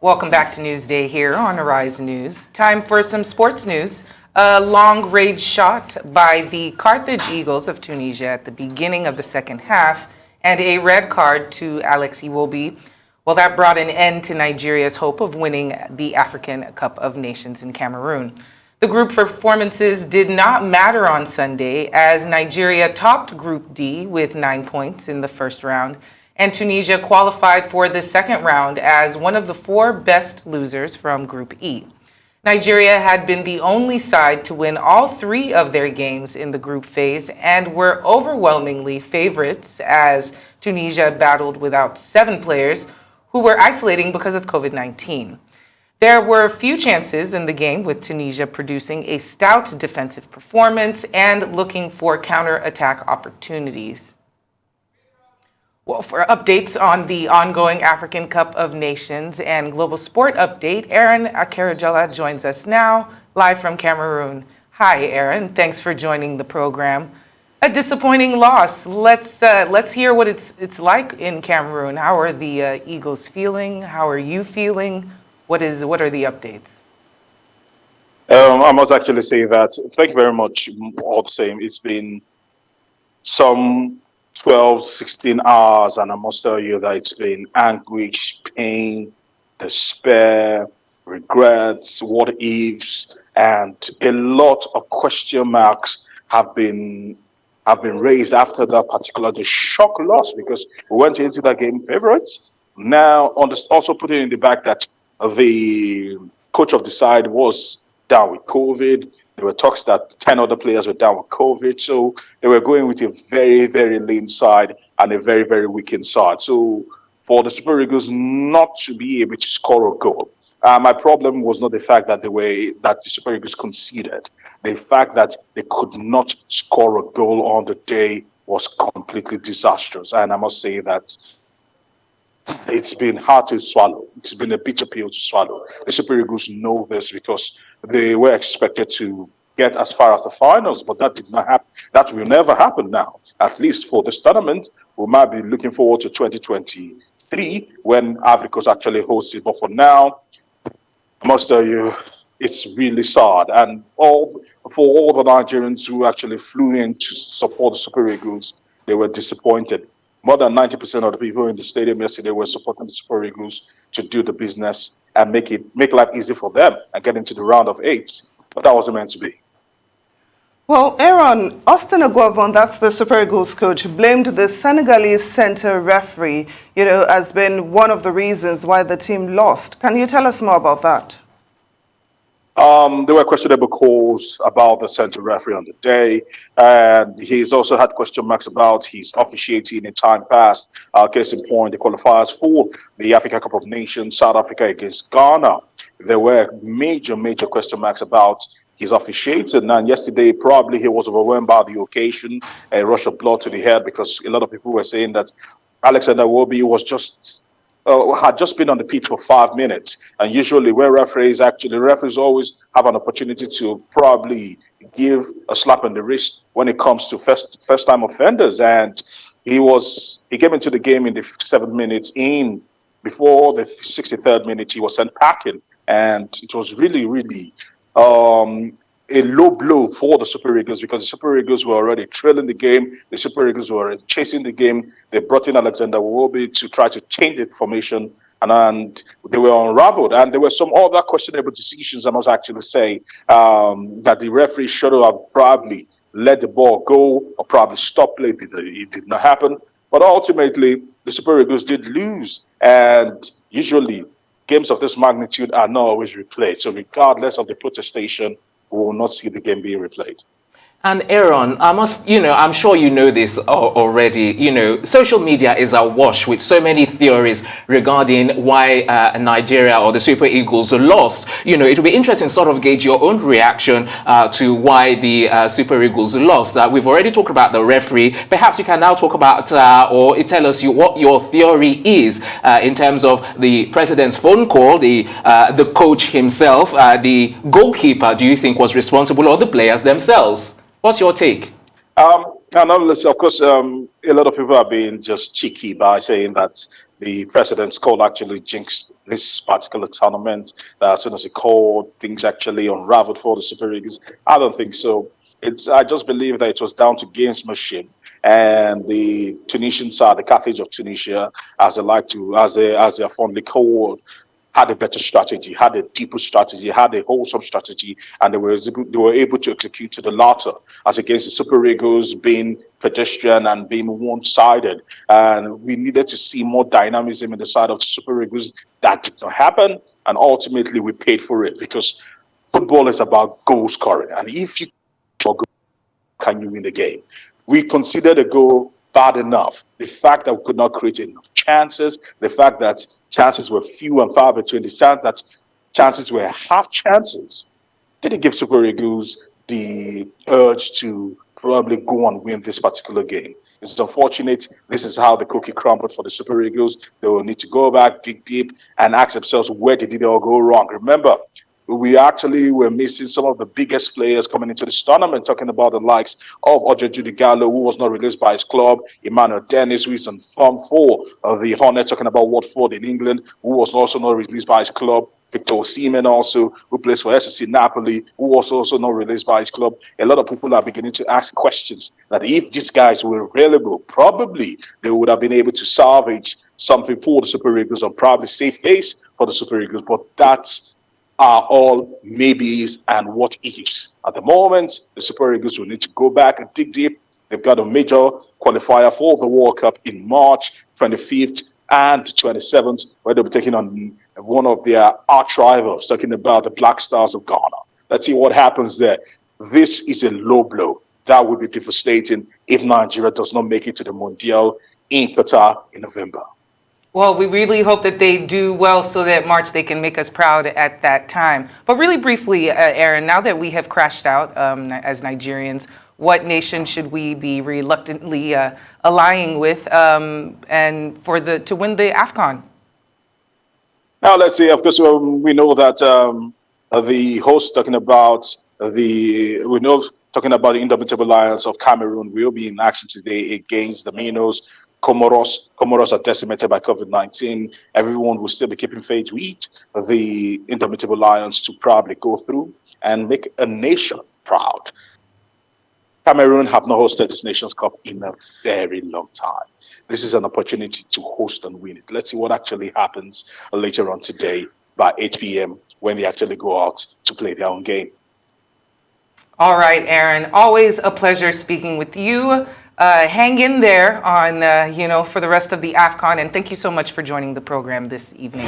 Welcome back to Newsday here on Arise News. Time for some sports news. A long-range shot by the Carthage Eagles of Tunisia at the beginning of the second half and a red card to Alex Iwobi. Well, that brought an end to Nigeria's hope of winning the African Cup of Nations in Cameroon. The group performances did not matter on Sunday as Nigeria topped Group D with 9 points in the first round, and Tunisia qualified for the second round as one of the 4 best losers from Group E. Nigeria had been the only side to win all 3 of their games in the group phase and were overwhelmingly favorites as Tunisia battled without 7 players who were isolating because of COVID-19. There were few chances in the game, with Tunisia producing a stout defensive performance and looking for counter-attack opportunities. Well, for updates on the ongoing African Cup of Nations and global sport update, Aaron Akerejola joins us now, live from Cameroon. Hi, Aaron. Thanks for joining the program. A disappointing loss. Let's hear what it's like in Cameroon. How are the Eagles feeling? How are you feeling? What are the updates? I must actually say that, thank you very much, all the same. It's been some 12, 16 hours, and I must tell you that it's been anguish, pain, despair, regrets, what ifs, and a lot of question marks have been raised after that particular the shock loss, because we went into that game favorites. Now, also putting in the back that the coach of the side was down with COVID. There were talks that 10 other players were down with COVID. So they were going with a very, very lean side and a very, very weakened side. So for the Super Eagles not to be able to score a goal, my problem was not the fact that the Super Eagles conceded. The fact that they could not score a goal on the day was completely disastrous. And I must say that it's been hard to swallow. It's been a bitter pill to swallow. The Super Eagles know this because they were expected to get as far as the finals, but that did not happen. That will never happen now. At least for this tournament, we might be looking forward to 2023 when Africa's actually hosts it. But for now, I must tell you, it's really sad. And for all the Nigerians who actually flew in to support the Super Eagles, they were disappointed. More than 90% of the people in the stadium yesterday were supporting the Super Eagles to do the business and make life easy for them and get into the round of 8. But that wasn't meant to be. Well, Aaron, Augustine Eguavoen, that's the Super Eagles coach, blamed the Senegalese center referee, as been one of the reasons why the team lost. Can you tell us more about that? There were questionable calls about the center referee on the day, and he's also had question marks about his officiating in time past. Case in point, the qualifiers for the Africa Cup of Nations, South Africa against Ghana. There were major question marks about his officiating, and yesterday probably he was overwhelmed by the occasion, a rush of blood to the head, because a lot of people were saying that Alexander Iwobi was had just been on the pitch for 5 minutes. And usually when referees always have an opportunity to probably give a slap on the wrist when it comes to first time offenders. And he came into the game in the 57th minute. Before the 63rd minute, he was sent packing. And it was really, really a low blow for the Super Eagles, because the Super Eagles were already trailing the game. The Super Eagles were already chasing the game. They brought in Alexander Iwobi to try to change the formation, and they were unraveled. And there were some other questionable decisions, I must actually say, that the referee should have probably let the ball go or probably stop play. It did not happen. But ultimately, the Super Eagles did lose. And usually, games of this magnitude are not always replayed. So regardless of the protestation, we will not see the game being replayed. And Aaron, I'm sure you know this already. Social media is awash with so many theories regarding why Nigeria or the Super Eagles lost. It will be interesting to sort of gauge your own reaction to why the Super Eagles lost. We've already talked about the referee. Perhaps you can now talk about or tell us what your theory is in terms of the president's phone call, the coach himself, the goalkeeper. Do you think was responsible, or the players themselves? What's your take? And obviously, of course, a lot of people are being just cheeky by saying that the president's call actually jinxed this particular tournament. That as soon as he called, things actually unraveled for the Super Eagles. I don't think so. I just believe that it was down to gamesmanship, and the Tunisian side, the Carthage of Tunisia, as they like to, as they are fondly called, had a better strategy, had a deeper strategy, had a wholesome strategy, and they were able to execute to the latter, as against the Super Eagles being pedestrian and being one-sided. And we needed to see more dynamism in the side of the Super Eagles. That did not happen, and ultimately we paid for it, because football is about goal scoring, and if you can you win the game? We considered the goal bad enough. The fact that we could not create enough chances, the fact that chances were few and far between, the fact that chances were half chances, didn't give Super Eagles the urge to probably go and win this particular game. It's unfortunate. This is how the cookie crumbled for the Super Eagles. They will need to go back, dig deep, and ask themselves, where did it all go wrong? Remember, we actually were missing some of the biggest players coming into this tournament, talking about the likes of Ojeju Gallo, who was not released by his club, Emmanuel Dennis, who is on Form 4 of the Hornets, talking about Watford in England, who was also not released by his club, Victor Osimhen also, who plays for SSC Napoli, who was also not released by his club. A lot of people are beginning to ask questions that if these guys were available, probably they would have been able to salvage something for the Super Eagles and probably save face for the Super Eagles, but that's are all maybes and what ifs. At the moment, the Super Eagles will need to go back and dig deep. They've got a major qualifier for the World Cup in March 25th and 27th, where they'll be taking on one of their arch rivals, talking about the Black Stars of Ghana. Let's see what happens there. This is a low blow. That would be devastating if Nigeria does not make it to the Mondial in Qatar in November. Well, we really hope that they do well so that March they can make us proud at that time. But really briefly, Aaron, now that we have crashed out as Nigerians, what nation should we be reluctantly allying with and to win the AFCON? Now, let's see. Of course, we know that the host talking about the Indomitable Lions of Cameroon will be in action today against the Minos. Comoros are decimated by COVID-19. Everyone will still be keeping faith with the Indomitable Lions to probably go through and make a nation proud. Cameroon have not hosted this Nations Cup in a very long time. This is an opportunity to host and win it. Let's see what actually happens later on today by 8 p.m. when they actually go out to play their own game. All right, Aaron, always a pleasure speaking with you. Hang in there on, for the rest of the AFCON, and thank you so much for joining the program this evening.